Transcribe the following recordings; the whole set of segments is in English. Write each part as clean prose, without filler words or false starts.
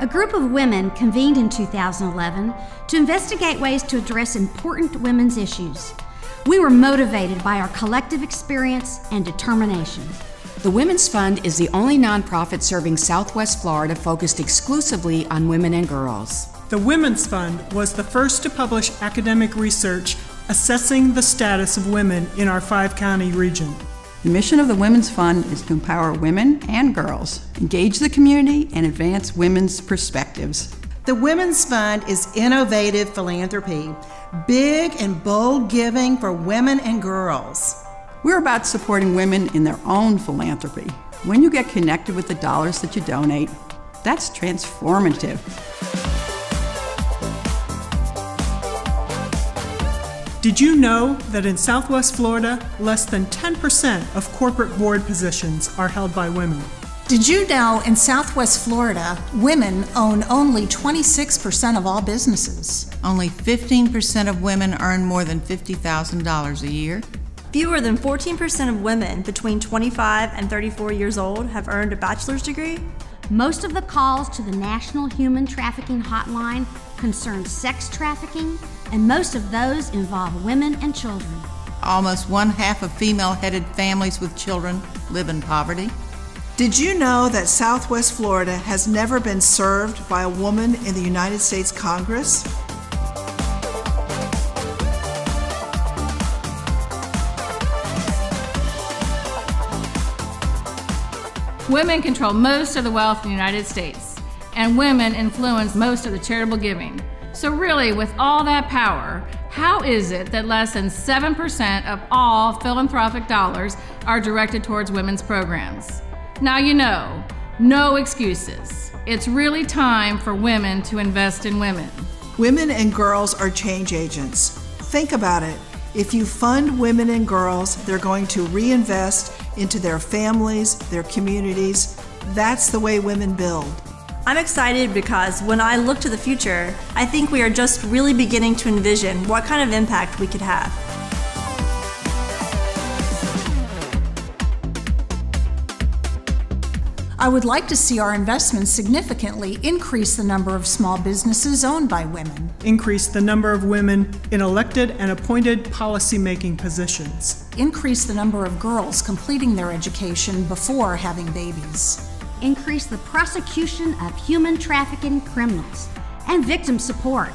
A group of women convened in 2011 to investigate ways to address important women's issues. We were motivated by our collective experience and determination. The Women's Fund is the only nonprofit serving Southwest Florida focused exclusively on women and girls. The Women's Fund was the first to publish academic research assessing the status of women in our 5-county region. The mission of the Women's Fund is to empower women and girls, engage the community, and advance women's perspectives. The Women's Fund is innovative philanthropy, big and bold giving for women and girls. We're about supporting women in their own philanthropy. When you get connected with the dollars that you donate, that's transformative. Did you know that in Southwest Florida, less than 10% of corporate board positions are held by women? Did you know in Southwest Florida, women own only 26% of all businesses? Only 15% of women earn more than $50,000 a year. Fewer than 14% of women between 25 and 34 years old have earned a bachelor's degree. Most of the calls to the National Human Trafficking Hotline concern sex trafficking, and most of those involve women and children. Almost 1/2 of female-headed families with children live in poverty. Did you know that Southwest Florida has never been served by a woman in the United States Congress? Women control most of the wealth in the United States, and women influence most of the charitable giving. So really, with all that power, how is it that less than 7% of all philanthropic dollars are directed towards women's programs? Now you know, no excuses. It's really time for women to invest in women. Women and girls are change agents. Think about it. If you fund women and girls, they're going to reinvest into their families, their communities. That's the way women build. I'm excited because when I look to the future, I think we are just really beginning to envision what kind of impact we could have. I would like to see our investments significantly increase the number of small businesses owned by women. Increase the number of women in elected and appointed policy-making positions. Increase the number of girls completing their education before having babies. Increase the prosecution of human trafficking criminals and victim support,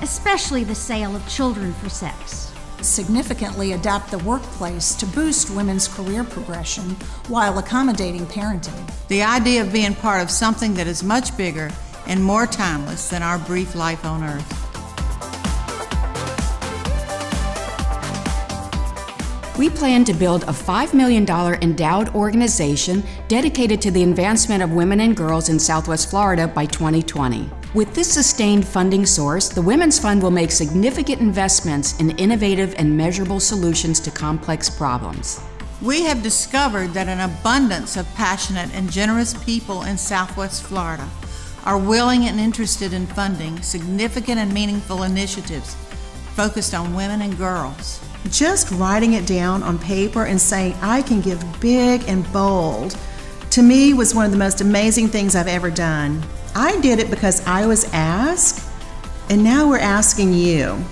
especially the sale of children for sex. Significantly adapt the workplace to boost women's career progression while accommodating parenting. The idea of being part of something that is much bigger and more timeless than our brief life on Earth. We plan to build a $5 million endowed organization dedicated to the advancement of women and girls in Southwest Florida by 2020. With this sustained funding source, the Women's Fund will make significant investments in innovative and measurable solutions to complex problems. We have discovered that an abundance of passionate and generous people in Southwest Florida are willing and interested in funding significant and meaningful initiatives focused on women and girls. Just writing it down on paper and saying, I can give big and bold, to me was one of the most amazing things I've ever done. I did it because I was asked, and now we're asking you.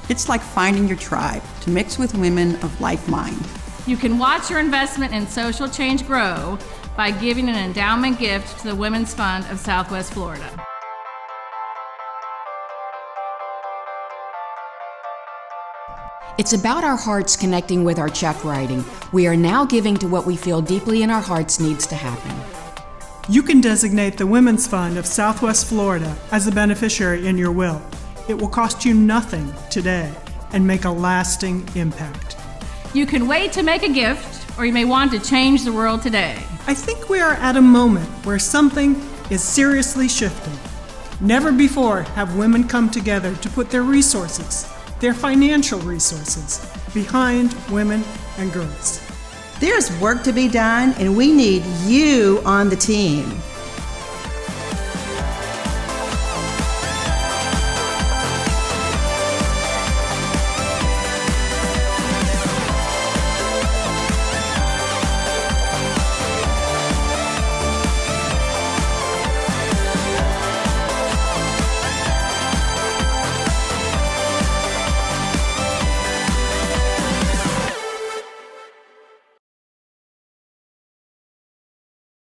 It's like finding your tribe to mix with women of like mind. You can watch your investment in social change grow by giving an endowment gift to the Women's Fund of Southwest Florida. It's about our hearts connecting with our check writing. We are now giving to what we feel deeply in our hearts needs to happen. You can designate the Women's Fund of Southwest Florida as a beneficiary in your will. It will cost you nothing today and make a lasting impact. You can wait to make a gift, or you may want to change the world today. I think we are at a moment where something is seriously shifting. Never before have women come together to put their resources, their financial resources, behind women and girls. There's work to be done, and we need you on the team.